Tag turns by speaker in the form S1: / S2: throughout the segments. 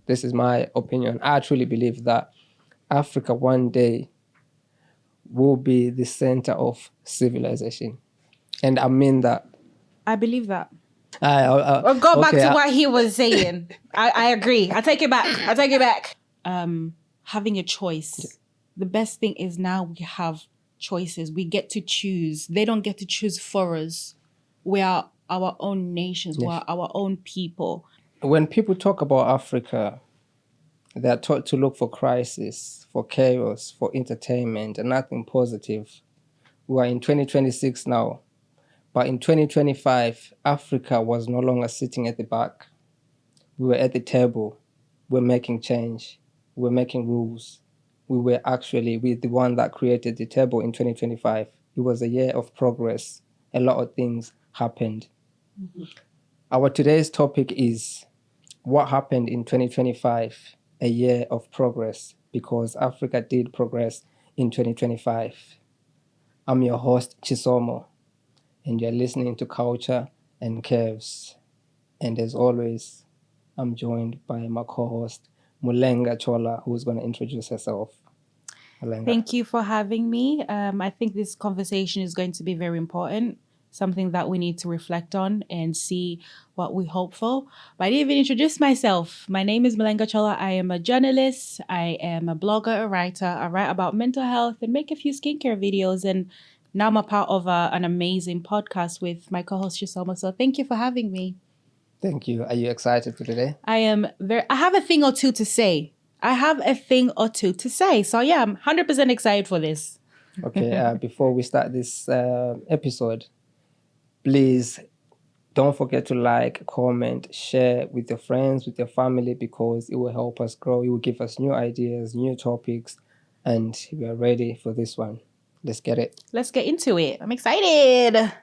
S1: this is my opinion, I truly believe that Africa one day will be the center of civilization. And I mean that.
S2: I believe that.
S1: Well,
S2: go back to what he was saying. I agree. I take it back. Having a choice. Yeah. The best thing is now we have choices. We get to choose. They don't get to choose for us. We are our own nations. Yes. We are our own people.
S1: When people talk about Africa, they are taught to look for crisis, for chaos, for entertainment, and nothing positive. We are in 2026 now. But in 2025, Africa was no longer sitting at the back. We were at the table. We were making change. We were making rules. We were the one that created the table in 2025. It was a year of progress. A lot of things happened. Mm-hmm. Our today's topic is what happened in 2025, a year of progress, because Africa did progress in 2025. I'm your host, Chisomo, and you're listening to Culture and Caves. And as always, I'm joined by my co-host, Mulenga Chola, who's going to introduce herself. Mulenga.
S2: Thank you for having me. I think this conversation is going to be very important, something that we need to reflect on and see what we hope for. But I didn't even introduce myself. My name is Mulenga Chola. I am a journalist. I am a blogger, a writer. I write about mental health and make a few skincare videos. And now I'm a part of an amazing podcast with my co-host Chisomo. So thank you for having me.
S1: Thank you. Are you excited for today?
S2: I have a thing or two to say. So yeah, I'm 100% excited for this.
S1: Okay, before we start this episode, please don't forget to like, comment, share with your friends, with your family, because it will help us grow. It will give us new ideas, new topics, and we are ready for this one. Let's get it.
S2: Let's get into it. I'm excited.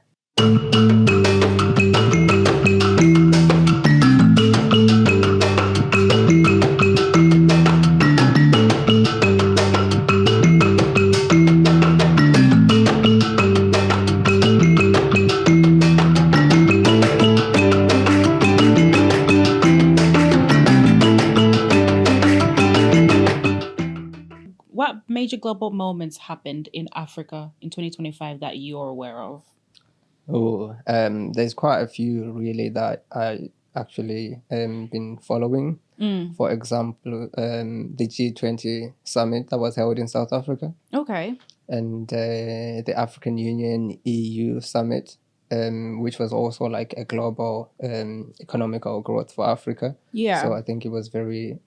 S2: What major global moments happened in Africa in 2025 that you're aware of?
S1: There's quite a few really that I actually been following. For example, the G20 summit that was held in South Africa.
S2: Okay.
S1: And the African Union EU summit, which was also like a global economical growth for Africa.
S2: Yeah.
S1: So I think it was very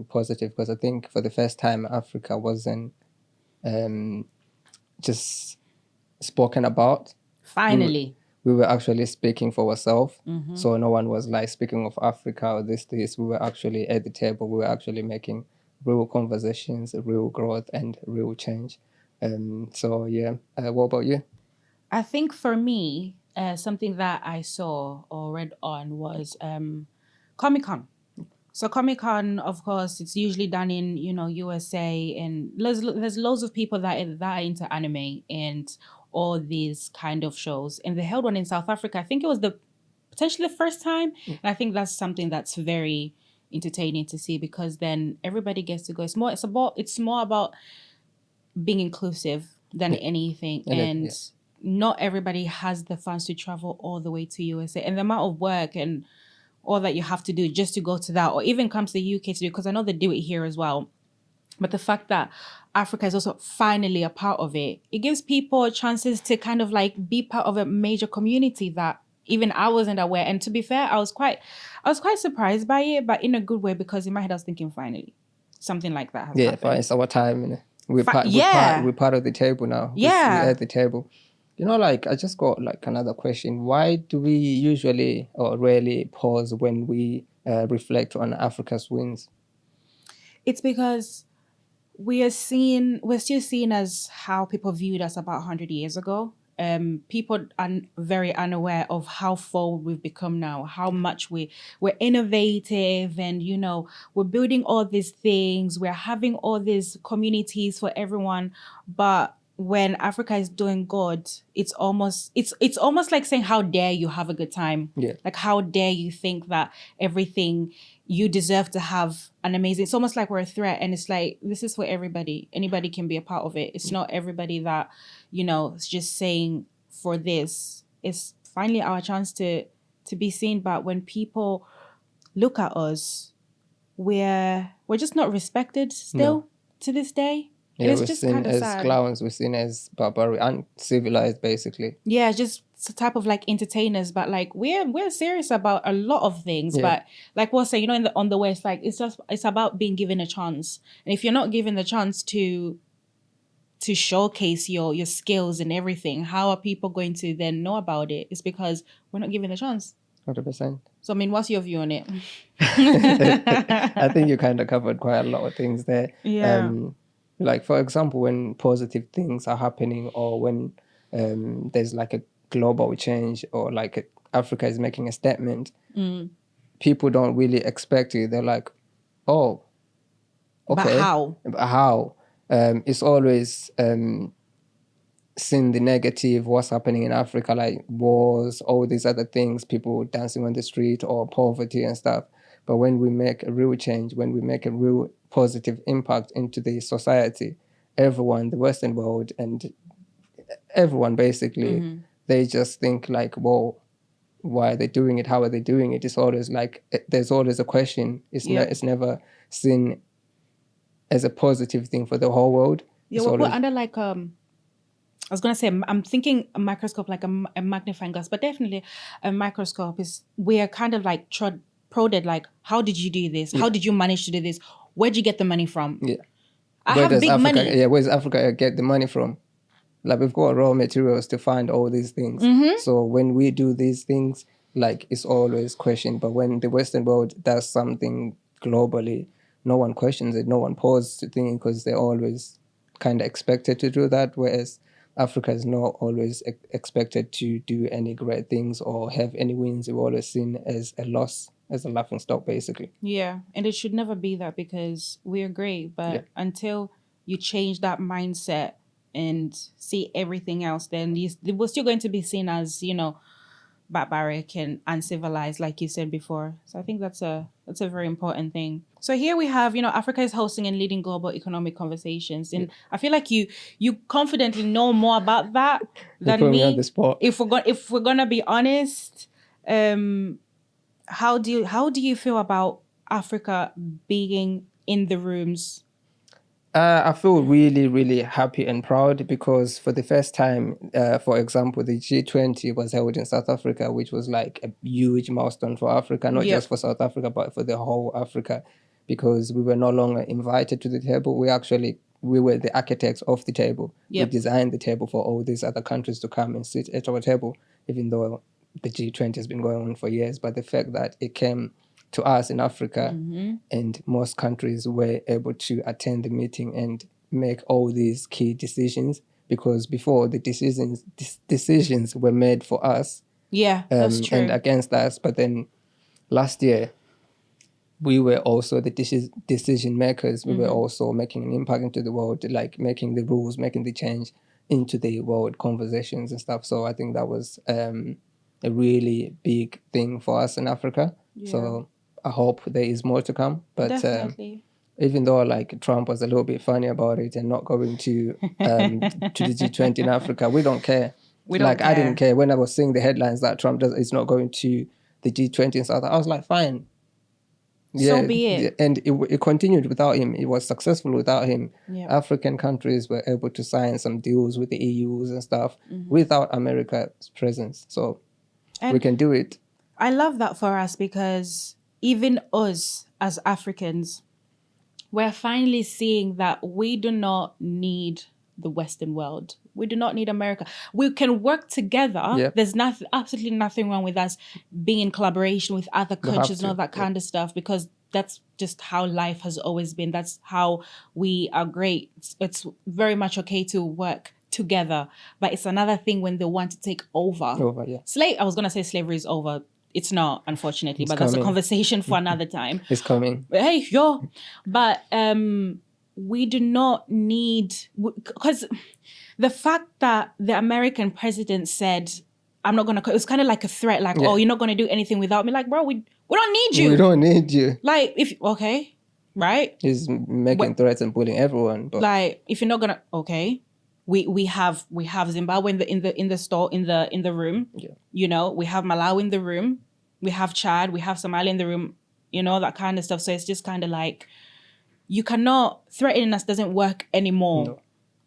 S1: positive, because I think for the first time Africa wasn't just spoken about.
S2: Finally.
S1: We were actually speaking for ourselves. Mm-hmm. So no one was like speaking of Africa or this. We were actually at the table. We were actually making real conversations, real growth, and real change. So yeah, what about you?
S2: I think for me, something that I saw or read on was Comic-Con. So Comic-Con, of course, it's usually done in USA, and there's loads of people that are into anime and all these kind of shows. And they held one in South Africa. I think it was potentially the first time. And I think that's something that's very entertaining to see, because then everybody gets to go. It's more about being inclusive than anything. And not everybody has the funds to travel all the way to USA, and the amount of work and all that you have to do just to go to that, or even come to the UK to do, because I know they do it here as well. But the fact that Africa is also finally a part of it, it gives people chances to kind of like be part of a major community that even I wasn't aware. And to be fair, I was quite surprised by it, but in a good way, because in my head I was thinking, finally, something like that has happened.
S1: It's our time. We're part of the table now.
S2: Yeah.
S1: We're at the table. I just got like another question. Why do we usually or rarely pause when we reflect on Africa's wins?
S2: It's because we're still seen as how people viewed us about 100 years ago. People are very unaware of how forward we've become now, how much we're innovative, and we're building all these things, we're having all these communities for everyone. But when Africa is doing good, it's almost like saying, how dare you have a good time?
S1: Yeah.
S2: Like, how dare you think that everything you deserve to have an amazing, it's almost like we're a threat, and it's like, this is for everybody. Anybody can be a part of it. It's not everybody that, is just saying for this. It's finally our chance to be seen. But when people look at us, we're just not respected still to this day. And
S1: Yeah,
S2: it's
S1: we're
S2: just
S1: seen
S2: kind of
S1: as
S2: sad.
S1: clowns, we're seen as barbaric, uncivilized, basically.
S2: Yeah, just a type of like entertainers, but like we're serious about a lot of things.
S1: Yeah.
S2: But like we'll say, on the West, like it's about being given a chance. And if you're not given the chance to showcase your skills and everything, how are people going to then know about it? It's because we're not given the chance.
S1: 100%.
S2: So I mean, what's your view on it?
S1: I think you kind of covered quite a lot of things there.
S2: Yeah.
S1: Like, for example, when positive things are happening, or when there's like a global change, or like Africa is making a statement, people don't really expect it. They're like, oh, okay.
S2: But how?
S1: How? It's always seen the negative, what's happening in Africa, like wars, all these other things, people dancing on the street, or poverty and stuff. But when we make a real change, when we make a real positive impact into the society, everyone, the Western world, and everyone basically, they just think like, whoa, why are they doing it? How are they doing it? It's always like, there's always a question. It's never seen as a positive thing for the whole world.
S2: Yeah, we're under like I was gonna say, I'm thinking a microscope, like a magnifying glass, but definitely a microscope is, we're kind of like prodded, like, how did you do this? How did you manage to do this? Where'd you get the money from?
S1: Yeah.
S2: I have big
S1: Africa,
S2: money.
S1: Yeah, where does Africa get the money from? Like, we've got raw materials to find all these things. So when we do these things, like, it's always questioned. But when the Western world does something globally, no one questions it. No one pauses to think, because they're always kind of expected to do that. Whereas Africa is not always expected to do any great things or have any wins. We're always seen as a loss, as a laughing stock, basically.
S2: Yeah, and it should never be that, because we're great. But until you change that mindset and see everything else, then we're still going to be seen as, barbaric and uncivilized, like you said before. So I think that's a very important thing. So here we have, Africa is hosting and leading global economic conversations, and I feel like you confidently know more about that than
S1: put
S2: me.
S1: me on the spot.
S2: If we're gonna be honest, how do you feel about Africa being in the rooms?
S1: I feel really, really happy and proud, because for the first time, for example, the G20 was held in South Africa, which was like a huge milestone for Africa, not just for South Africa, but for the whole Africa, because we were no longer invited to the table. We were the architects of the table. We designed the table for all these other countries to come and sit at our table, even though the G20 has been going on for years. But the fact that it came to us in Africa, and most countries were able to attend the meeting and make all these key decisions, because before the decisions were made for us,
S2: that's true,
S1: and against us. But then last year, we were also the decision makers. We were also making an impact into the world, like making the rules, making the change into the world conversations and stuff. So I think that was a really big thing for us in Africa. So I hope there is more to come. But
S2: definitely.
S1: Even though like Trump was a little bit funny about it and not going to the G20 in Africa, we don't care. I didn't care when I was seeing the headlines that Trump is not going to the G20 in South Africa. I was like, fine.
S2: So be it.
S1: And it continued without him. It was successful without him. African countries were able to sign some deals with the EUs and stuff without America's presence. So we can do it.
S2: I love that for us, because even us as Africans, we're finally seeing that we do not need the Western world. We do not need America. We can work together. There's absolutely nothing wrong with us being in collaboration with other countries and all that kind of stuff, because that's just how life has always been. That's how we are great. It's very much okay to work together. But it's another thing when they want to take over. I was going to say slavery is over. It's not, unfortunately, but that's a conversation for another time.
S1: It's coming.
S2: Hey, but we do not need, because the fact that the American president said, I'm not going to, it was kind of like a threat, like, oh, you're not going to do anything without me. Like, bro, we We don't need you.
S1: We don't need you.
S2: Like, okay, right?
S1: He's making threats and bullying everyone. But
S2: like, if you're not gonna, okay, we have Zimbabwe in the store in the room.
S1: Yeah.
S2: You know, we have Malawi in the room. We have Chad. We have Somalia in the room. You know, that kind of stuff. So it's just kind of like, you cannot threaten us. Doesn't work anymore.
S1: No.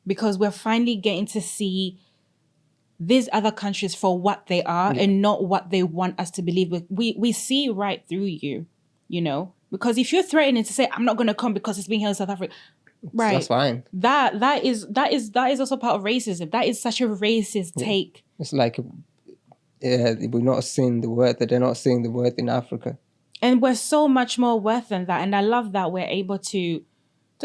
S2: Because we're finally getting to see these other countries for what they are and not what they want us to believe. We see right through you, you know. Because if you're threatening to say, I'm not going to come because it's being held in South Africa, right?
S1: That's fine.
S2: That is also part of racism. That is such a racist take.
S1: It's like we're not seeing the worth. They're not seeing the worth in Africa.
S2: And we're so much more worth than that. And I love that we're able to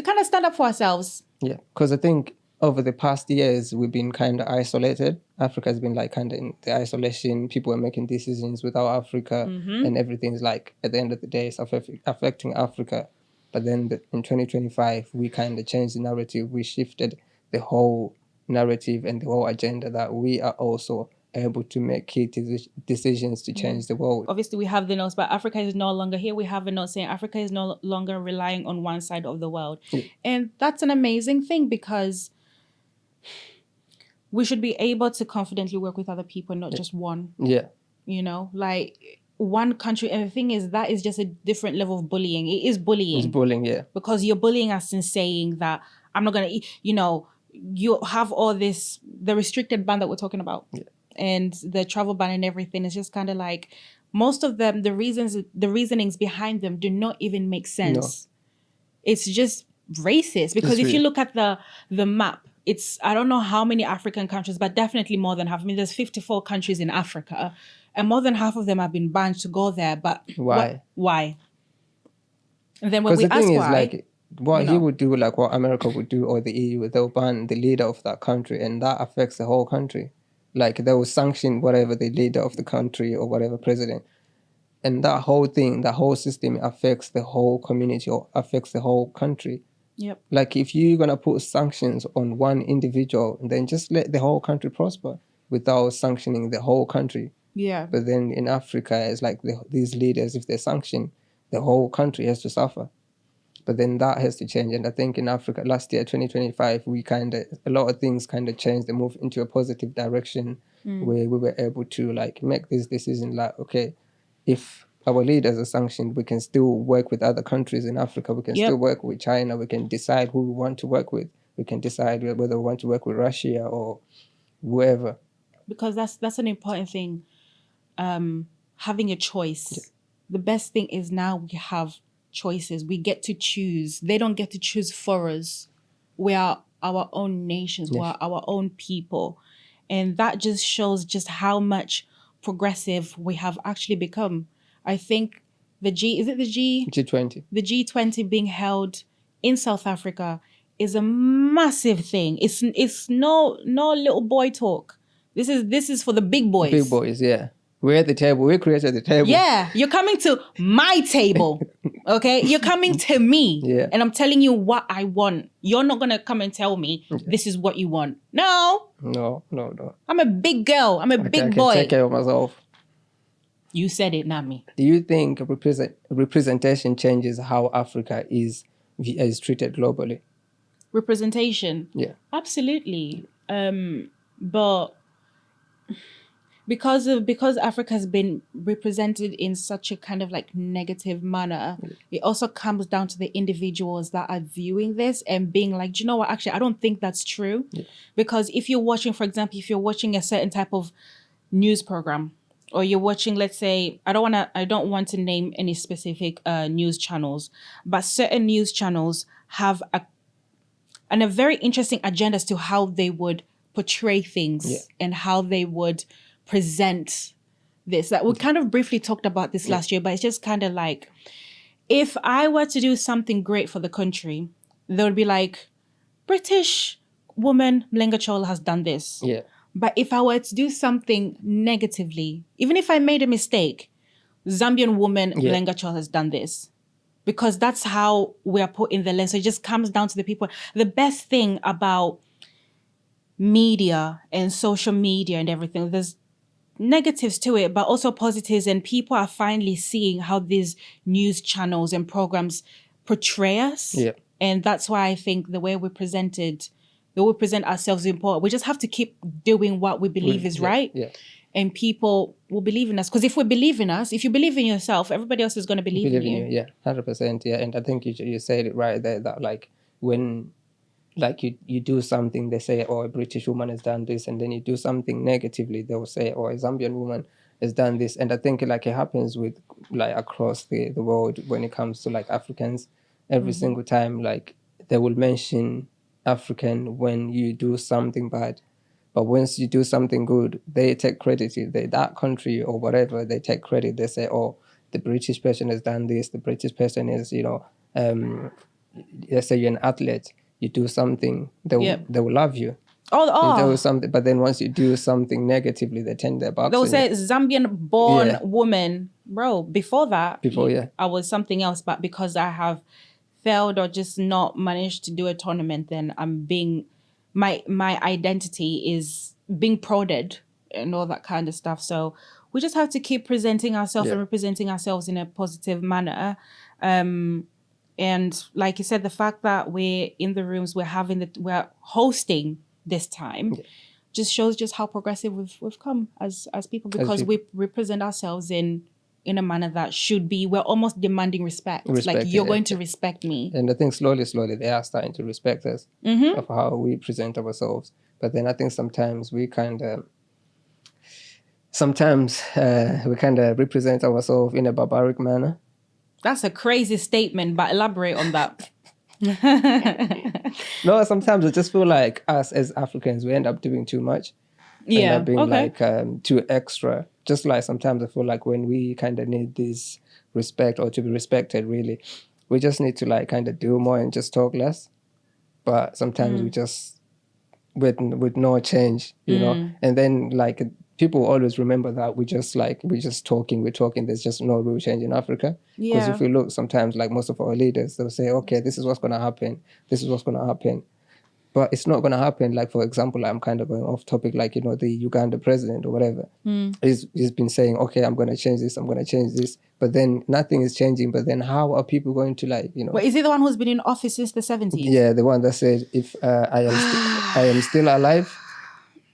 S2: kind of stand up for ourselves.
S1: Yeah, because I think over the past years, we've been kind of isolated. Africa has been like kind of in the isolation. People are making decisions without Africa, and everything's like, at the end of the day, it's affecting Africa. But then in 2025, we kind of changed the narrative. We shifted the whole narrative and the whole agenda that we are also able to make key decisions to change the world.
S2: Obviously, we have the notes, but Africa is no longer here. We have a note saying Africa is no longer relying on one side of the world. Yeah. And that's an amazing thing, because we should be able to confidently work with other people, not just one.
S1: Yeah.
S2: You know, like one country. And the thing is, that is just a different level of bullying. It is bullying.
S1: It's bullying, yeah.
S2: Because you're bullying us in saying that I'm not going to eat, you know, you have all this, the restricted ban that we're talking about. Yeah. And the travel ban and everything is just kind of like, most of them, the reasonings behind them do not even make sense. No. It's just racist, because if you look at the map, it's, I don't know how many African countries, but definitely more than half. I mean, there's 54 countries in Africa, and more than half of them have been banned to go there. But
S1: why?
S2: Why? And then when we
S1: ask
S2: why,
S1: is like, what he would do, like what America would do, or the EU, they'll ban the leader of that country, and that affects the whole country. Like, they will sanction whatever the leader of the country or whatever president. And that whole thing, that whole system affects the whole community or affects the whole country.
S2: Yep.
S1: Like, if you're going to put sanctions on one individual, then just let the whole country prosper without sanctioning the whole country.
S2: Yeah.
S1: But then in Africa, it's like these leaders, if they sanction, the whole country has to suffer. But then that has to change. And I think in Africa, last year, 2025, a lot of things kind of changed and moved into a positive direction where we were able to like make this decision like, okay, if our leaders are sanctioned, we can still work with other countries in Africa. We can still work with China. We can decide who we want to work with. We can decide whether we want to work with Russia or whoever. Because
S2: that's an important thing. Having a choice. Yeah. The best thing is now we have choices. We get to choose. They don't get to choose for us. We are our own nations. Yes. We are our own people. And that just shows just how much progressive we have actually become. I think G20? The G20 being held in South Africa is a massive thing. It's no little boy talk. This is for the big boys.
S1: Big boys, yeah. We're at the table. We created the table.
S2: Yeah, you're coming to my table, okay? You're coming to me, and I'm telling you what I want. You're not going to come and tell me this is what you want. No.
S1: No.
S2: I'm a big girl. I'm a big boy.
S1: I can take care of myself.
S2: You said it, not me.
S1: Do you think representation changes how Africa is treated globally?
S2: Representation?
S1: Yeah. Absolutely.
S2: But because Africa has been represented in such a kind of like negative manner, it also comes down to the individuals that are viewing this and being like, do you know what, actually, I don't think that's true. Yeah. Because if you're watching, for example, if you're watching a certain type of news program, or you're watching, let's say, I don't want to name any specific news channels, but certain news channels have a very interesting agenda as to how they would portray things and how they would present this. Like, we kind of briefly talked about this last year, but it's just kind of like, if I were to do something great for the country, they would be like, British woman Mulenga Chola has done this.
S1: Yeah.
S2: But if I were to do something negatively, even if I made a mistake, Zambian woman Mulenga Chola has done this. Because that's how we are put in the lens. So it just comes down to the people. The best thing about media and social media and everything, negatives to it, but also positives, and people are finally seeing how these news channels and programs portray us.
S1: Yeah.
S2: And that's why I think the way we present ourselves is important. We just have to keep doing what we believe is right.
S1: Yeah.
S2: And people will believe in us. Because if we believe in us, if you believe in yourself, everybody else is going to believe in you.
S1: Yeah, 100%. Yeah, and I think you said it right there, that like when like you do something, they say, oh, a British woman has done this, and then you do something negatively, they will say, oh, a Zambian woman has done this. And I think like it happens with like across the world when it comes to like Africans. Every single time, like they will mention African when you do something bad. But once you do something good, they take credit. That country or whatever, they take credit. They say, oh, the British person has done this. The British person is, let's say you're an athlete, you do something, they will love you. You do something, but then once you do something negatively, they turn their backs.
S2: They'll say Zambian-born woman, bro. Before that, I was something else, but because I have failed or just not managed to do a tournament, then I'm being my identity is being prodded and all that kind of stuff. So we just have to keep presenting ourselves and representing ourselves in a positive manner. And like you said, the fact that we're in the rooms, we're hosting this time, just shows just how progressive we've come as people, because we represent ourselves in a manner that should be, we're almost demanding respect. Like, you're going to respect me.
S1: And I think slowly they are starting to respect us of how we present ourselves. But then I think sometimes we kind of represent ourselves in a barbaric manner.
S2: That's a crazy statement, but elaborate on that.
S1: No, sometimes I just feel like us as Africans, we end up doing too much. End up being like too extra. Just like sometimes I feel like when we kind of need this respect or to be respected, really, we just need to like kind of do more and just talk less. But sometimes we just with no change, you know. And then like people always remember that we're just talking. There's just no real change in Africa. Because if we look, sometimes like most of our leaders, they'll say, okay, this is what's going to happen. This is what's going to happen. But it's not going to happen. Like, for example, I'm kind of going off topic, like, you know, the Uganda president or whatever. He's been saying, okay, I'm going to change this. But then nothing is changing. But then how are people going to, like, you know.
S2: Wait, is he the one who's been in office since the 70s?
S1: Yeah, the one that said, if I am still alive,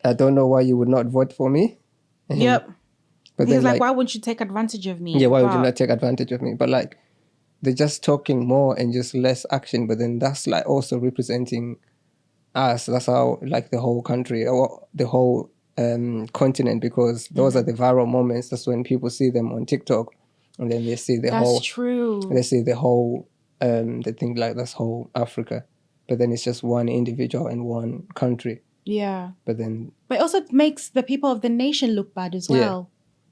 S1: I don't know why you would not vote for me.
S2: Yep. But he's like, why wouldn't you take advantage of me?
S1: Yeah, why would you not take advantage of me? But like, they're just talking more and just less action. But then that's like also representing us. That's how like the whole country or the whole continent, because those are the viral moments. That's when people see them on TikTok, and then they see the whole.
S2: That's true.
S1: They see the whole. They think like that's whole Africa, but then it's just one individual in one country.
S2: Yeah.
S1: But
S2: it also makes the people of the nation look bad as well,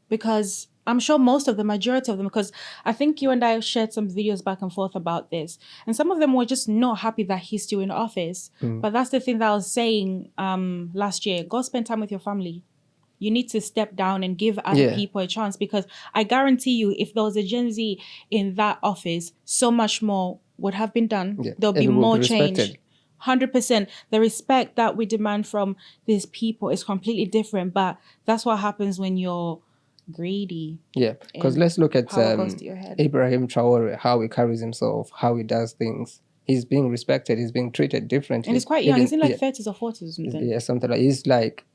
S2: because I'm sure majority of them, because I think you and I shared some videos back and forth about this, and some of them were just not happy that he's still in office. But that's the thing that I was saying last year. Go spend time with your family. You need to step down and give other people a chance, because I guarantee you, if there was a Gen Z in that office, so much more would have been done. There'll be more change. 100%. The respect that we demand from these people is completely different, but that's what happens when you're greedy.
S1: Yeah, because let's look at Ibrahim Traore, how he carries himself, how he does things. He's being respected. He's being treated differently.
S2: And he's quite young. He's in like 30s or 40s or something.
S1: Yeah, something like. He's like,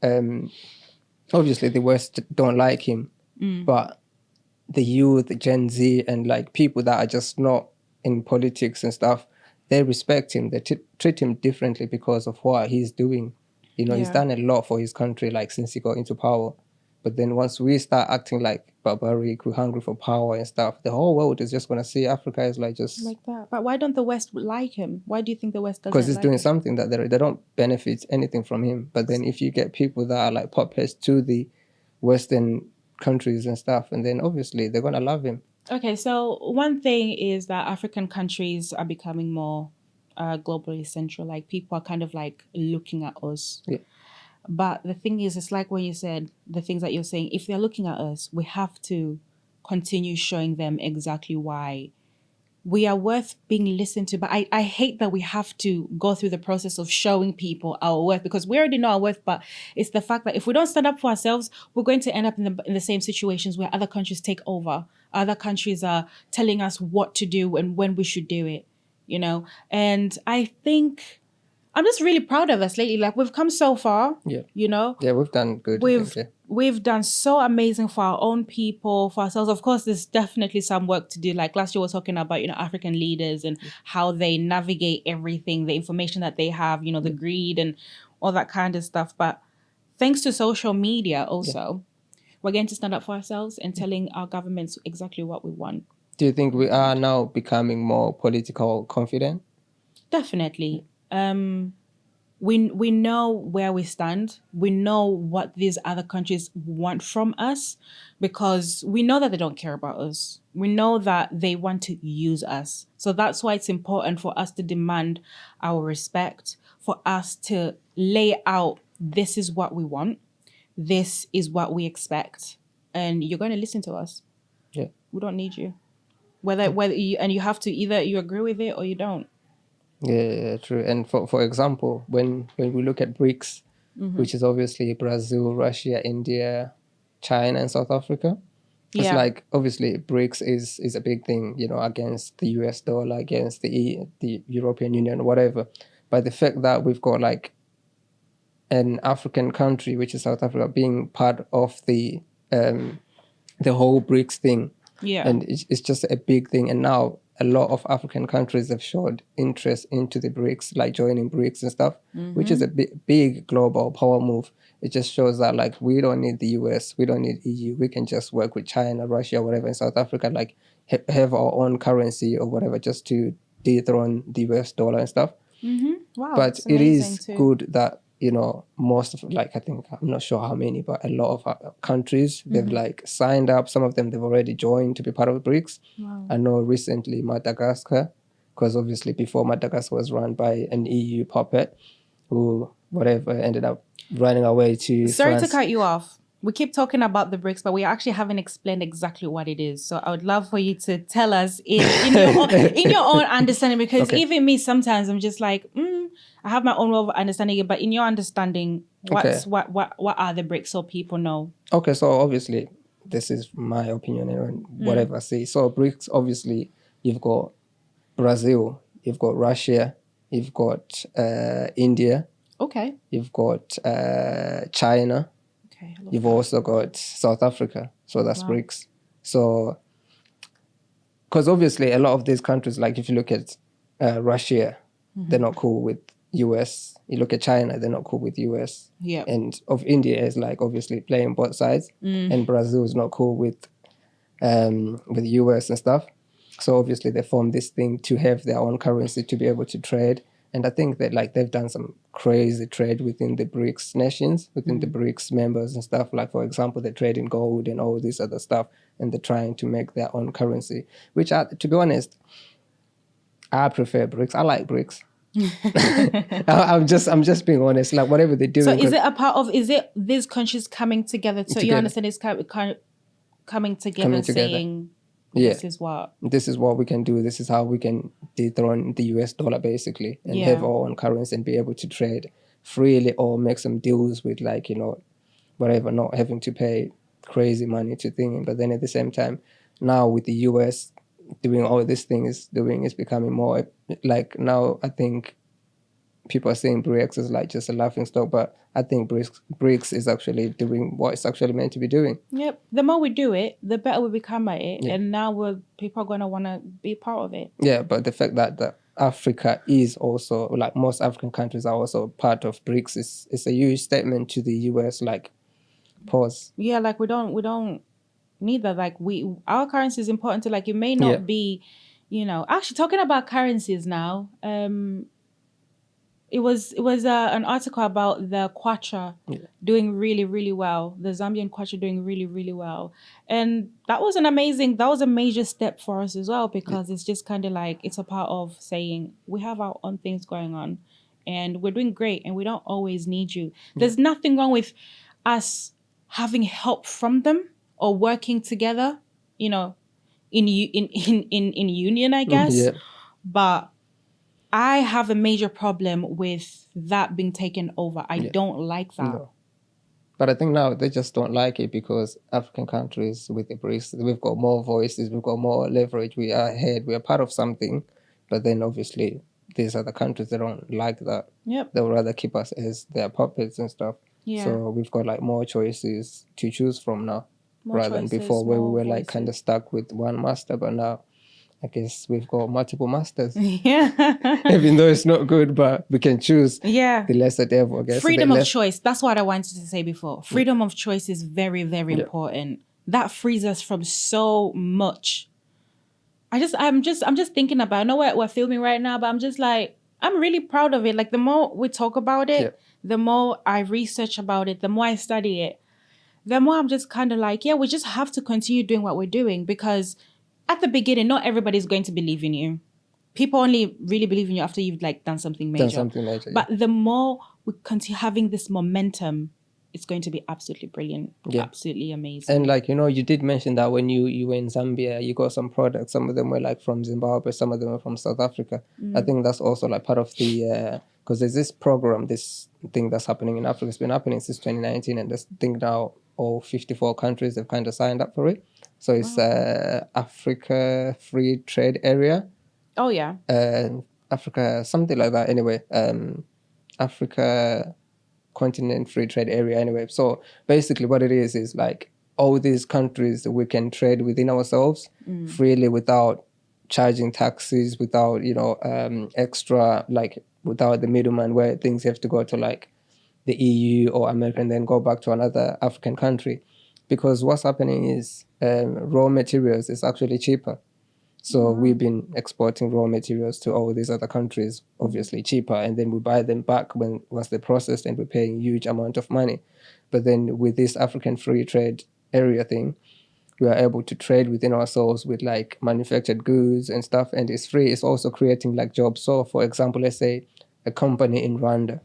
S1: obviously the West don't like him, but the youth, the Gen Z, and like people that are just not in politics and stuff, they respect him. They treat him differently because of what he's doing. You know, he's done a lot for his country, like since he got into power. But then once we start acting like barbaric, we're hungry for power and stuff, the whole world is just going to see Africa as like just...
S2: like that. But why don't the West like him? Why do you think the West doesn't
S1: Because he's doing something that they don't benefit anything from him. But then if you get people that are like puppets to the Western countries and stuff, and then obviously they're going to love him.
S2: Okay, so one thing is that African countries are becoming more globally central. Like, people are kind of like looking at us.
S1: Yeah.
S2: But the thing is, it's like when you said the things that you're saying, if they're looking at us, we have to continue showing them exactly why we are worth being listened to. But I hate that we have to go through the process of showing people our worth, because we already know our worth. But it's the fact that if we don't stand up for ourselves, we're going to end up in the same situations where other countries take over. Other countries are telling us what to do and when we should do it, you know? And I think I'm just really proud of us lately. Like, we've come so far,
S1: Yeah.
S2: you know?
S1: Yeah, we've done good. I
S2: We've
S1: think,
S2: we've done so amazing for our own people, for ourselves. Of course, there's definitely some work to do. Like last year, we were talking about, you know, African leaders and how they navigate everything, the information that they have, you know, the greed and all that kind of stuff. But thanks to social media also, we're getting to stand up for ourselves and telling our governments exactly what we want.
S1: Do you think we are now becoming more political confident?
S2: Definitely. We know where we stand. We know what these other countries want from us, because we know that they don't care about us. We know that they want to use us. So that's why it's important for us to demand our respect, for us to lay out, this is what we want, this is what we expect, and you're going to listen to us.
S1: Yeah.
S2: We don't need you. Whether you, and you have to, either you agree with it or you don't.
S1: Yeah, true. And for example, when we look at BRICS, which is obviously Brazil, Russia, India, China, and South Africa, it's
S2: Yeah.
S1: like obviously BRICS is a big thing, you know, against the US dollar, against the European Union, whatever. But the fact that we've got like an African country, which is South Africa, being part of the whole BRICS thing,
S2: Yeah.
S1: and it's just a big thing. And now a lot of African countries have showed interest into the BRICS, like joining BRICS and stuff, which is a big global power move. It just shows that like we don't need the US, we don't need EU, we can just work with China, Russia, whatever, in South Africa, like have our own currency or whatever, just to dethrone the US dollar and stuff.
S2: Wow.
S1: But
S2: that's
S1: it
S2: amazing
S1: is
S2: too.
S1: good that, you know, most of, like, I think, I'm not sure how many, but a lot of countries, they've like signed up. Some of them they've already joined to be part of BRICS.
S2: Wow.
S1: I know recently Madagascar, because obviously before Madagascar was run by an EU puppet who whatever ended up running away to
S2: Sorry
S1: France.
S2: to cut you off. We keep talking about the BRICS, but we actually haven't explained exactly what it is. So I would love for you to tell us in your own understanding, because
S1: Okay.
S2: even me, sometimes I'm just like, I have my own way of understanding it. But in your understanding, what are the BRICS, so people know?
S1: Okay, so obviously this is my opinion and whatever I say. So BRICS, obviously, you've got Brazil, you've got Russia, you've got India,
S2: Okay.
S1: you've got China,
S2: Okay.
S1: you've also got South Africa. So that's
S2: Wow.
S1: BRICS. So, because obviously a lot of these countries, like if you look at Russia, they're not cool with US. You look at China, they're not cool with US.
S2: Yeah.
S1: And of India is like obviously playing both sides, and Brazil is not cool with US and stuff. So obviously they formed this thing to have their own currency to be able to trade. And I think that like they've done some crazy trade within the BRICS nations, within the BRICS members and stuff. Like, for example, they trade in gold and all this other stuff, and they're trying to make their own currency, which to be honest, I prefer BRICS. I like BRICS. I'm just being honest. Like whatever they're doing.
S2: So is it a part of? Is it these countries coming together? So you
S1: Together.
S2: understand it's kind of coming together,
S1: Coming together.
S2: saying,
S1: Yeah.
S2: this is what
S1: we can do. This is how we can dethrone the US dollar basically, and
S2: Yeah.
S1: have our own currency and be able to trade freely or make some deals with, like, you know, whatever, not having to pay crazy money to thinking. But then at the same time, now with the US doing all this thing is doing, is becoming more like, now I think people are saying BRICS is like just a laughing stock, but I think BRICS is actually doing what it's actually meant to be doing.
S2: Yep. The more we do it, the better we become at it, and now people are gonna want to be part of it.
S1: Yeah, but the fact that Africa is also, like most African countries are also part of BRICS is a huge statement to the US. Like, pause.
S2: Yeah, like we don't need that. Like our currency is important to, like, it may not be, you know. Actually, talking about currencies now, it was an article about the kwacha doing really, really well. The Zambian kwacha doing really, really well, and that was a major step for us as well, because it's just kind of like, it's a part of saying we have our own things going on, and we're doing great, and we don't always need you. There's nothing wrong with us having help from them or working together, you know, in union, I guess.
S1: Yeah.
S2: But I have a major problem with that being taken over. I
S1: Yeah.
S2: don't like that.
S1: No. But I think now they just don't like it because African countries with the BRICS, we've got more voices, we've got more leverage, we are ahead, we are part of something. But then obviously these other countries, they don't like that.
S2: Yep.
S1: They would rather keep us as their puppets and stuff.
S2: Yeah.
S1: So we've got like more choices to choose from now,
S2: More
S1: rather than
S2: choices,
S1: before where we
S2: more
S1: were like kind of
S2: voices.
S1: stuck with one master. But now I guess we've got multiple masters.
S2: Yeah.
S1: Even though it's not good, but we can choose
S2: Yeah.
S1: the lesser devil, I guess.
S2: Freedom
S1: The
S2: of
S1: less-
S2: choice. That's what I wanted to say before. Freedom of choice is very, very
S1: Yeah.
S2: important. That frees us from so much. I'm just thinking about, I know we're filming right now, but I'm just like, I'm really proud of it. Like the more we talk about it,
S1: Yeah.
S2: the more I research about it, the more I study it, the more I'm just kind of like, yeah, we just have to continue doing what we're doing, because at the beginning, not everybody's going to believe in you. People only really believe in you after you've like done something major.
S1: Done something major, yeah.
S2: But the more we continue having this momentum, it's going to be absolutely brilliant.
S1: Yeah.
S2: Absolutely amazing.
S1: And like, you did mention that when you were in Zambia, you got some products. Some of them were like from Zimbabwe, some of them were from South Africa. I think that's also like part of the, because there's this program, this thing that's happening in Africa. It's been happening since 2019, and this thing now all 54 countries have kind of signed up for it. So it's Africa Free Trade Area.
S2: Oh yeah.
S1: Africa, something like that anyway. Africa Continent Free Trade Area anyway. So basically what it is like all these countries we can trade within ourselves freely without charging taxes, without, extra, like without the middleman where things have to go to like the EU or America and then go back to another African country. Because what's happening is raw materials is actually cheaper. So we've been exporting raw materials to all these other countries, obviously cheaper, and then we buy them back once they're processed, and we're paying huge amount of money. But then with this African Free Trade Area thing, we are able to trade within ourselves with like manufactured goods and stuff, and it's free. It's also creating like jobs. So for example, let's say a company in Rwanda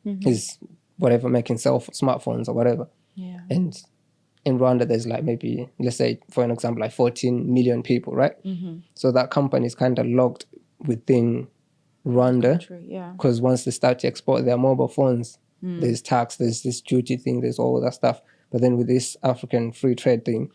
S1: is whatever making smartphones or whatever.
S2: Yeah.
S1: And in Rwanda, there's like maybe, let's say, for an example, like 14 million people, right? So that company is kind of locked within Rwanda,
S2: True, yeah.
S1: because once they start to export their mobile phones, there's tax, there's this duty thing, there's all that stuff. But then with this African free trade thing,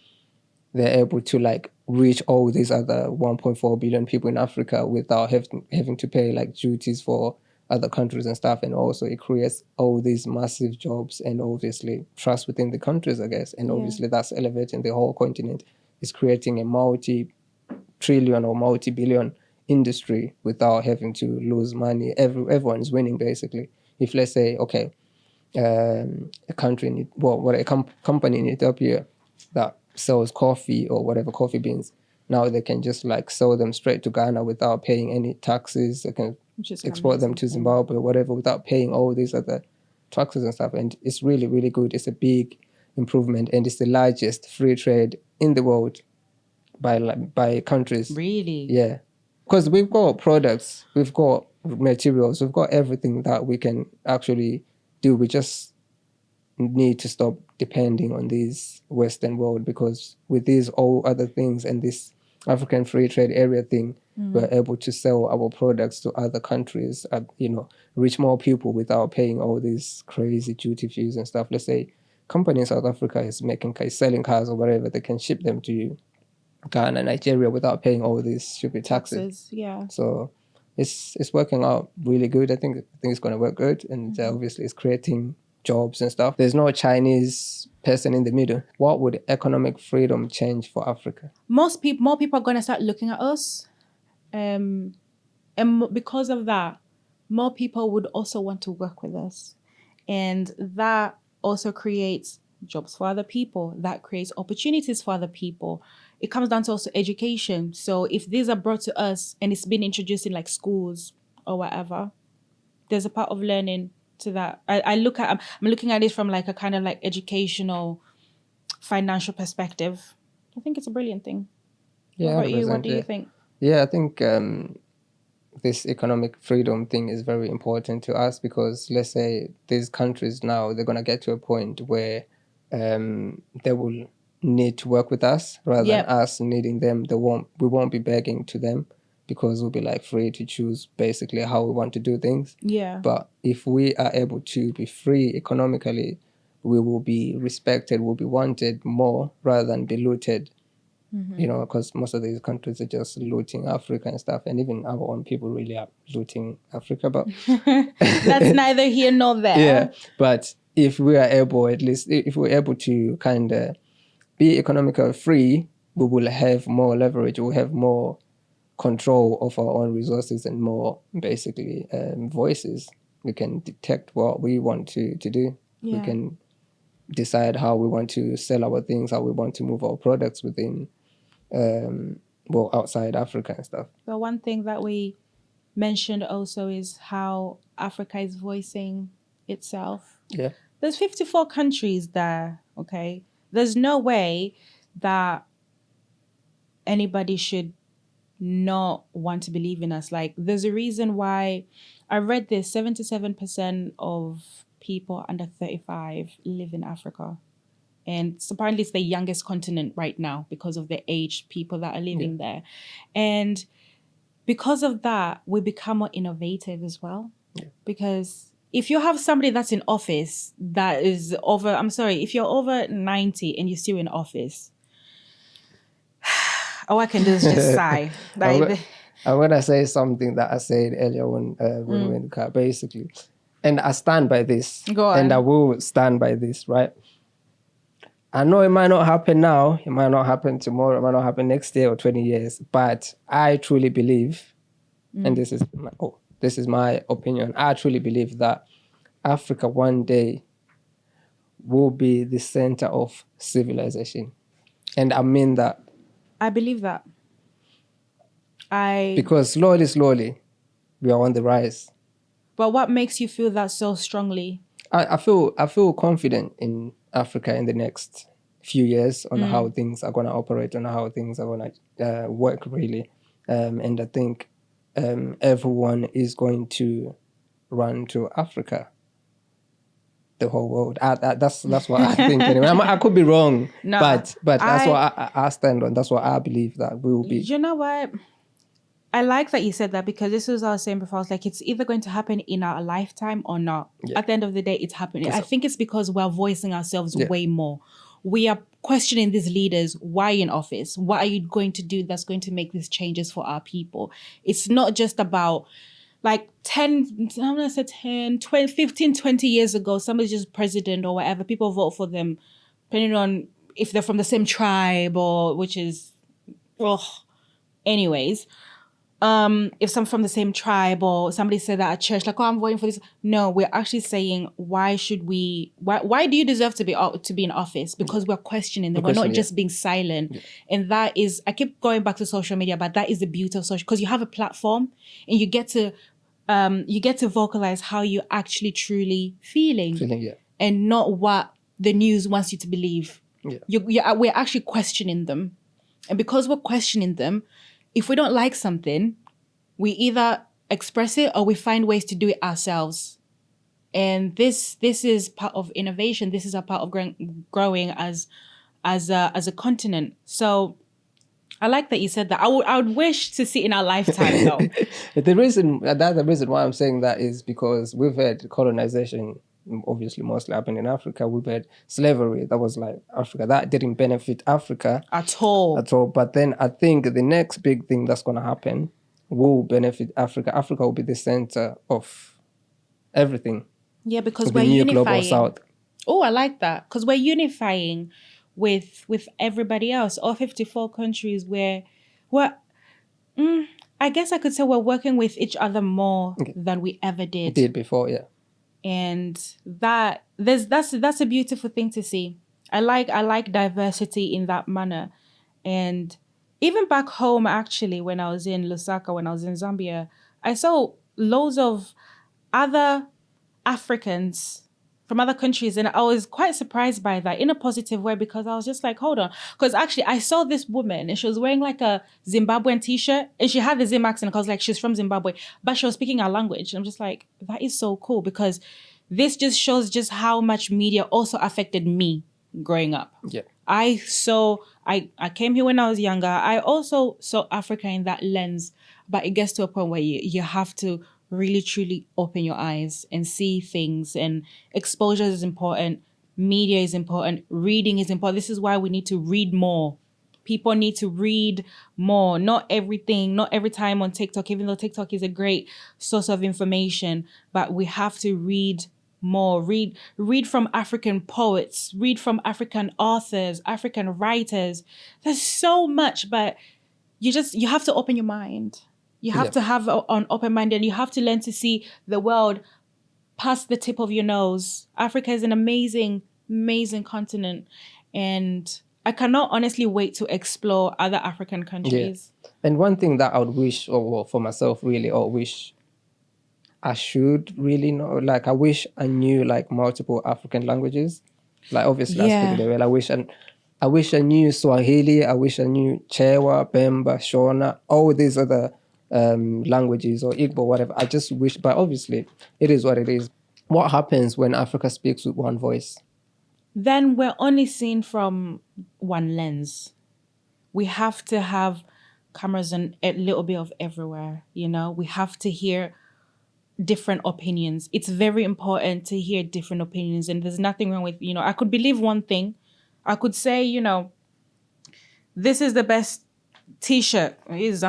S1: they're able to like reach all these other 1.4 billion people in Africa without having to pay like duties for other countries and stuff. And also it creates all these massive jobs and obviously trust within the countries, I guess. And obviously that's elevating the whole continent. It's creating a multi-trillion or multi-billion industry without having to lose money. Everyone's winning basically. If let's say, okay, a country company in Ethiopia that sells coffee or whatever, coffee beans, now they can just like sell them straight to Ghana without paying any taxes. They can export them to Zimbabwe or whatever without paying all these other taxes and stuff. And it's really, really good. It's a big improvement, and it's the largest free trade in the world by countries.
S2: Really?
S1: Yeah. Because we've got products, we've got materials, we've got everything that we can actually do. We just need to stop depending on this Western world, because with these all other things and this African Free Trade Area thing, we're able to sell our products to other countries, reach more people without paying all these crazy duty fees and stuff. Let's say company in South Africa is selling cars or whatever, they can ship them to Ghana, Nigeria without paying all these stupid taxes.
S2: Yeah.
S1: So it's working out really good. I think it's going to work good, and obviously it's creating jobs and stuff. There's no Chinese person in the middle. What would economic freedom change for Africa?
S2: More people are going to start looking at us, and because of that, more people would also want to work with us, and that also creates jobs for other people. That creates opportunities for other people. It comes down to also education. So if these are brought to us and it's been introduced in like schools or whatever, there's a part of learning to that. I'm looking at it from like a kind of like educational, financial perspective. I think it's a brilliant thing.
S1: Yeah,
S2: what about you? What do
S1: 100%,
S2: you think?
S1: Yeah, I think this economic freedom thing is very important to us, because let's say these countries now, they're going to get to a point where they will need to work with us rather
S2: Yep.
S1: than us needing them. We won't be begging to them, because we'll be like free to choose basically how we want to do things.
S2: Yeah.
S1: But if we are able to be free economically, we will be respected, we'll be wanted more rather than be looted. You know, because most of these countries are just looting Africa and stuff, and even our own people really are looting Africa. But
S2: That's neither here nor there.
S1: yeah, but if we are able, at least if we're able to kind of be economically free, we will have more leverage, we'll have more control of our own resources and more basically voices. We can detect what we want to do.
S2: Yeah.
S1: We can decide how we want to sell our things, how we want to move our products within outside Africa and stuff.
S2: But one thing that we mentioned also is how Africa is voicing itself.
S1: Yeah.
S2: There's 54 countries there, okay? There's no way that anybody should not want to believe in us. Like, there's a reason why I read this 77% of people under 35 live in Africa. And apparently it's the youngest continent right now because of the aged people that are living there. And because of that, we become more innovative as well.
S1: Yeah.
S2: Because if you have somebody that's in office that is over, if you're over 90 and you're still in office, all I can do is just sigh.
S1: I'm going to say something that I said earlier when we were in the car, basically. And I stand by this.
S2: Go on.
S1: And I will stand by this, right? I know it might not happen now, it might not happen tomorrow, it might not happen next year or 20 years, but I truly believe, and this is my opinion, I truly believe that Africa one day will be the center of civilization. And I mean that.
S2: I believe that.
S1: Because slowly, we are on the rise.
S2: But what makes you feel that so strongly?
S1: I feel confident in Africa in the next few years on how things are going to operate, on how things are going to work, really. And I think everyone is going to run to Africa. The whole world. That's what I think. Anyway, I could be wrong,
S2: no,
S1: but that's what I stand on. That's what I believe that we will be.
S2: You know what? I like that you said that, because this was what I was saying before. I was like, it's either going to happen in our lifetime or not. Yeah. At the end of the day, it's happening. I think it's because we're voicing ourselves way more. We are questioning these leaders. Why in office? What are you going to do that's going to make these changes for our people? It's not just about like 10, 20, 15, 20 years ago, somebody's just president or whatever. People vote for them depending on if they're from the same tribe or anyways. If some from the same tribe or somebody said that at church, like, oh, I'm voting for this. No, we're actually saying, why do you deserve to be in office? Because we're questioning them. We're not just being silent. Yeah. And that is, I keep going back to social media, but that is the beauty of social, because you have a platform and you get to vocalize how you're actually truly feeling and not what the news wants you to believe. Yeah. We're actually questioning them. And because we're questioning them, if we don't like something, we either express it or we find ways to do it ourselves. And this is part of innovation. This is a part of growing as a continent. So I like that you said that. I would wish to see in our lifetime, though.
S1: The reason why I'm saying that is because we've had colonization, obviously mostly happened in Africa. We've had slavery that was like Africa. That didn't benefit Africa
S2: at all.
S1: But then I think the next big thing that's going to happen will benefit Africa. Africa will be the center of everything.
S2: Yeah, because we're unifying.
S1: Global South.
S2: Oh, I like that. Because we're unifying with everybody else. All 54 countries where I guess I could say we're working with each other more than we ever did
S1: before, yeah.
S2: And that's a beautiful thing to see. I like diversity in that manner. And even back home, actually, when I was in Lusaka, when I was in Zambia, I saw loads of other Africans from other countries, and I was quite surprised by that in a positive way, because I was just like, hold on. Because actually, I saw this woman and she was wearing like a Zimbabwean t-shirt and she had the Zim accent. I was like, she's from Zimbabwe, but she was speaking our language. And I'm just like, that is so cool, because this just shows just how much media also affected me growing up.
S1: Yeah.
S2: I came here when I was younger. I also saw Africa in that lens, but it gets to a point where you have to really truly open your eyes and see things, and exposure is important, media is important, reading is important. This is why we need to read more. People need to read more. Not everything, not every time on TikTok, even though TikTok is a great source of information, but we have to read more. Read from African poets, read from African authors, African writers. There's so much, but you have to open your mind. You have
S1: Yeah.
S2: to have an open mind, and you have to learn to see the world past the tip of your nose. Africa is an amazing, amazing continent, and I cannot honestly wait to explore other African
S1: Yeah.
S2: countries.
S1: And one thing that I would wish, or well, for myself really, or wish I should really know, like I wish I knew like multiple African languages. Like obviously I speak
S2: Yeah.
S1: the well. I wish I knew Swahili. I wish I knew Chewa, Bemba, Shona, all these other languages, or Igbo, whatever. I just wish, but obviously it is what it is. What happens when Africa speaks with one voice?
S2: Then we're only seen from one lens. We have to have cameras and a little bit of everywhere, you know? We have to hear different opinions. It's very important to hear different opinions, and there's nothing wrong with, I could believe one thing. I could say, this is the best t-shirt. It is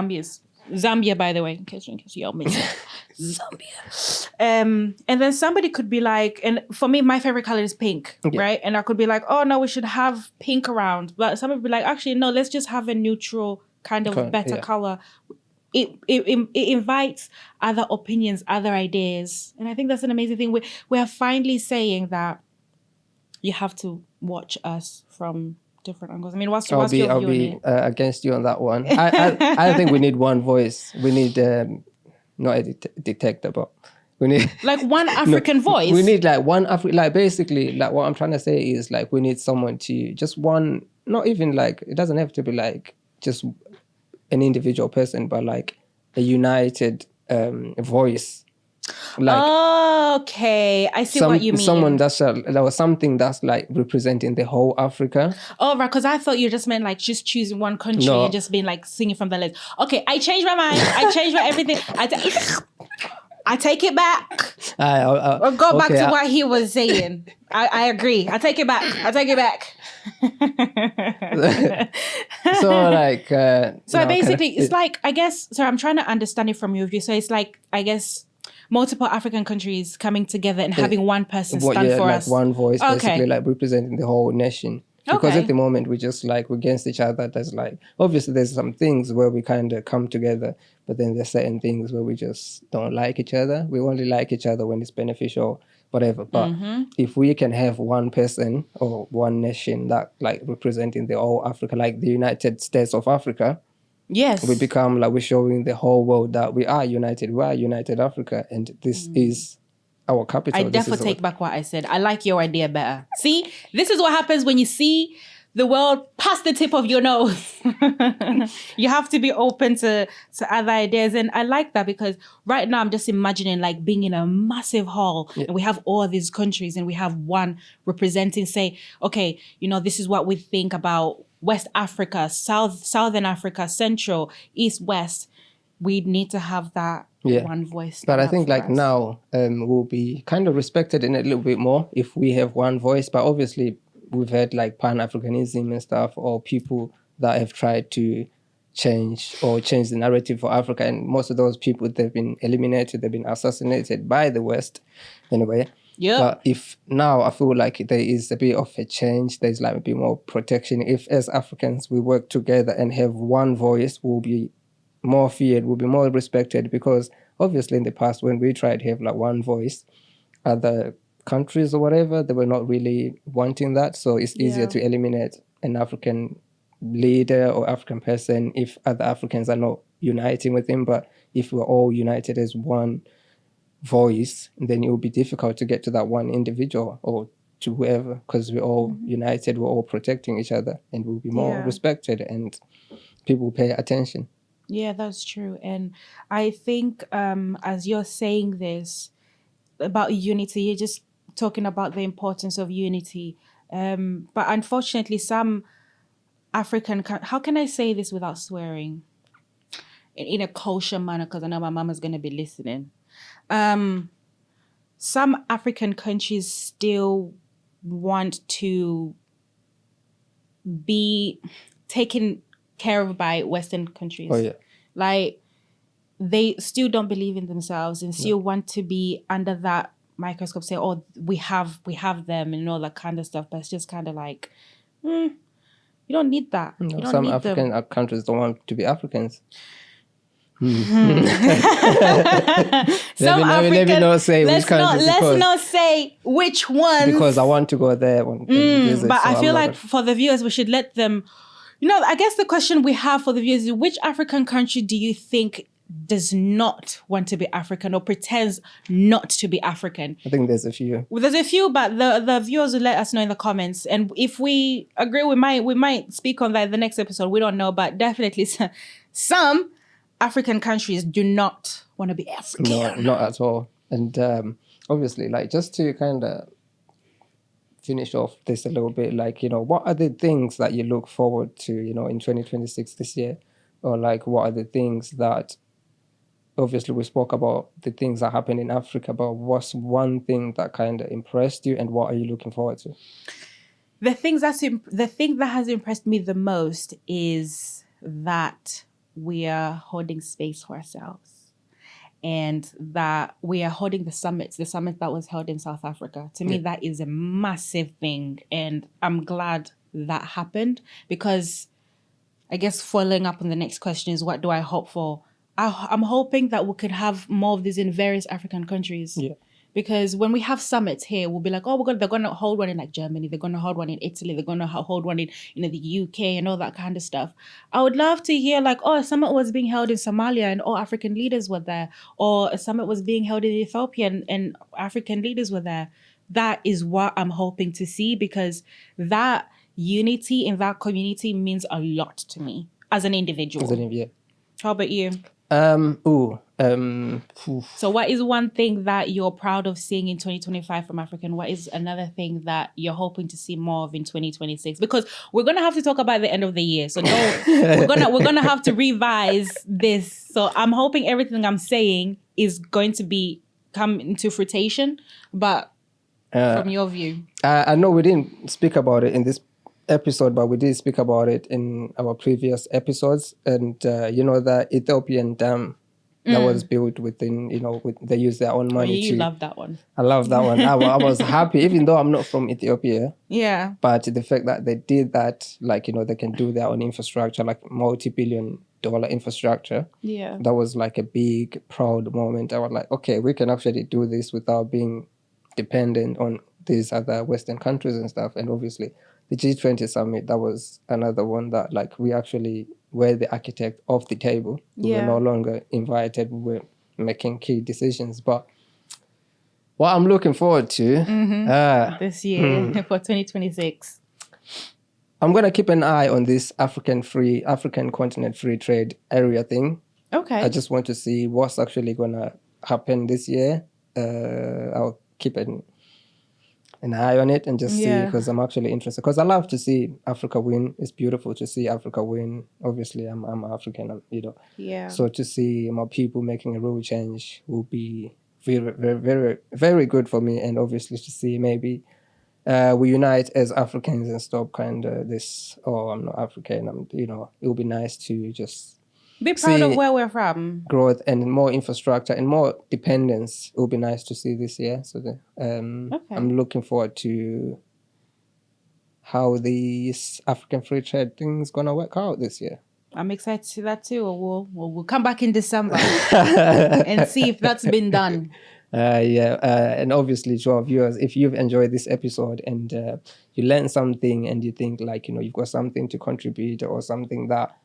S2: Zambia, by the way, in case y'all missed it. Zambia. And then somebody could be like, and for me, my favorite color is pink, right? And I could be like, oh no, we should have pink around. But somebody would be like, actually, no, let's just have a neutral kind of better color. It invites other opinions, other ideas. And I think that's an amazing thing. We are finally saying that you have to watch us from different angles. I mean, what's your view
S1: I'll be against you on that one. I think we need one voice. We need not a detector, but we need
S2: like one African voice.
S1: We need like one like basically like what I'm trying to say is like we need someone to just one, not even like it doesn't have to be like just an individual person, but like a united voice.
S2: Like okay, I see what you mean.
S1: Someone that was something that's like representing the whole Africa.
S2: Oh, right, because I thought you just meant like just choosing one country and just being like singing from the list. Okay, I changed my mind. I changed my everything. I take it back. I'll go back to what he was saying. I agree. I take it back. I take it back.
S1: So like
S2: so basically it's like, I guess, so I'm trying to understand it from your view. So it's like, I guess, multiple African countries coming together and having one person stand for us.
S1: One voice, basically like representing the whole nation. Because at the moment we're just like we're against each other. There's like obviously there's some things where we kind of come together, but then there's certain things where we just don't like each other. We only like each other when it's beneficial, whatever. But if we can have one person or one nation that like representing the whole Africa, like the United States of Africa,
S2: yes,
S1: we become like we're showing the whole world that we are united. We are United Africa, and this is our capital.
S2: I definitely take back what I said. I like your idea better. See, this is what happens when you see the world past the tip of your nose. You have to be open to other ideas. And I like that because right now I'm just imagining like being in a massive hall and we have all these countries and we have one representing, say, okay, this is what we think about West Africa, Southern Africa, Central, East, West. We need to have that one voice.
S1: But I think like now we'll be kind of respected in a little bit more if we have one voice. But obviously we've had like Pan-Africanism and stuff, or people that have tried to change the narrative for Africa. And most of those people, they've been eliminated, they've been assassinated by the West anyway.
S2: Yeah.
S1: But if now I feel like there is a bit of a change, there's like a bit more protection. If as Africans we work together and have one voice, we'll be more feared, will be more respected, because obviously in the past when we tried to have like one voice, other countries or whatever, they were not really wanting that. So it's easier to eliminate an African leader or African person if other Africans are not uniting with him. But if we're all united as one voice, then it will be difficult to get to that one individual or to whoever, because we're all united, we're all protecting each other, and we'll be more respected and people will pay attention.
S2: Yeah, that's true. And I think as you're saying this about unity, you're just talking about the importance of unity. But unfortunately, some how can I say this without swearing? In a kosher manner, because I know my mama's going to be listening. Some African countries still want to be taken care of by Western countries.
S1: Oh yeah.
S2: Like, they still don't believe in themselves and still want to be under that microscope, say, oh, we have them and all that kind of stuff. But it's just kind of like, you don't need that. You don't
S1: Some
S2: need
S1: African
S2: them.
S1: countries don't want to be Africans.
S2: Some
S1: Let me not say
S2: let's
S1: which countries.
S2: let's not say which ones.
S1: Because I want to go there and visit.
S2: But
S1: so
S2: I feel
S1: I'm
S2: like for the viewers, we should let them. I guess the question we have for the viewers is, which African country do you think does not want to be African or pretends not to be African?
S1: I think there's a few.
S2: Well, there's a few, but the viewers will let us know in the comments. And if we agree, we might speak on that in the next episode. We don't know, but definitely some African countries do not want to be African.
S1: No, not at all. And obviously, like, just to kind of finish off this a little bit, like, what are the things that you look forward to, in 2026 this year? Or like, what are the things that, obviously we spoke about the things that happen in Africa, but what's one thing that kind of impressed you and what are you looking forward to?
S2: The thing that has impressed me the most is that we are holding space for ourselves and that we are holding the summit that was held in South Africa. To me, that is a massive thing. And I'm glad that happened, because I guess following up on the next question is, what do I hope for? I'm hoping that we could have more of these in various African countries.
S1: Yeah.
S2: Because when we have summits here, we'll be like, oh, they're going to hold one in like Germany. They're going to hold one in Italy. They're going to hold one in the UK and all that kind of stuff. I would love to hear like, oh, a summit was being held in Somalia and all African leaders were there. Or a summit was being held in Ethiopia and African leaders were there. That is what I'm hoping to see, because that unity in that community means a lot to me as an individual. How about you? So what is one thing that you're proud of seeing in 2025 from African? What is another thing that you're hoping to see more of in 2026? Because we're gonna have to talk about the end of the year. So we're gonna have to revise this. So I'm hoping everything I'm saying is going to come into fruition. But from your view,
S1: I know we didn't speak about it in this episode, but we did speak about it in our previous episodes. And the Ethiopian dam that was built within, they use their own money.
S2: You love that one.
S1: I love that one. I was happy, even though I'm not from Ethiopia.
S2: Yeah.
S1: But the fact that they did that, like, they can do their own infrastructure, like multi-billion-dollar infrastructure.
S2: Yeah.
S1: That was like a big, proud moment. I was like, okay, we can actually do this without being dependent on these other Western countries and stuff. And obviously, the G20 summit, that was another one that, like, we actually were the architect of the table. We were no longer invited. We were making key decisions. But what I'm looking forward to
S2: this year for 2026,
S1: I'm going to keep an eye on this African continent free trade area thing.
S2: Okay.
S1: I just want to see what's actually going to happen this year. I'll keep an eye on it and just see, because I'm actually interested. Because I love to see Africa win. It's beautiful to see Africa win. Obviously, I'm African,
S2: Yeah.
S1: So to see my people making a real change will be very, very, very, very good for me. And obviously to see maybe we unite as Africans and stop kind of this, oh, I'm not African. It will be nice to just
S2: be proud of where we're from.
S1: Growth and more infrastructure and more dependence. It will be nice to see this year. So I'm looking forward to how this African free trade thing is gonna work out this year.
S2: I'm excited to see that too. We'll come back in December and see if that's been done.
S1: And obviously to our viewers, if you've enjoyed this episode and you learned something and you think like you've got something to contribute or something that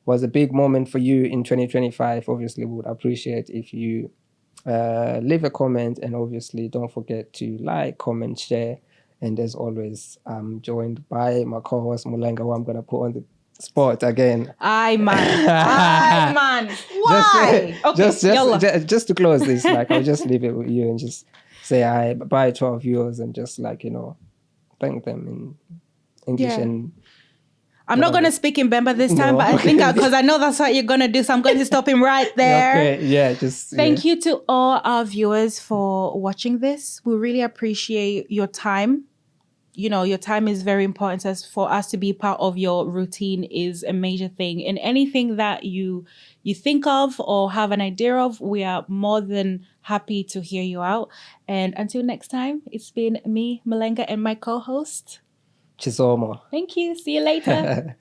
S1: was a big moment for you in 2025, obviously we would appreciate if you leave a comment, and obviously don't forget to like, comment, share. And as always, I'm joined by my co-host Mulenga, who I'm going to put on the spot again.
S2: Aye, man. Why?
S1: Just to close this, like, I'll just leave it with you and just say bye to our viewers and just like, thank them in English
S2: Yeah.
S1: and
S2: I'm not going to speak in Bemba this time,
S1: No,
S2: but I think
S1: okay.
S2: because I know that's what you're going to do, so I'm going to stop him right there.
S1: Okay, yeah, just
S2: Thank you to all our viewers for watching this. We really appreciate your time. You know, your time is very important. As for us to be part of your routine is a major thing. And anything that you think of or have an idea of, we are more than happy to hear you out. And until next time, it's been me, Mulenga, and my co-host
S1: Chisomo.
S2: Thank you. See you later.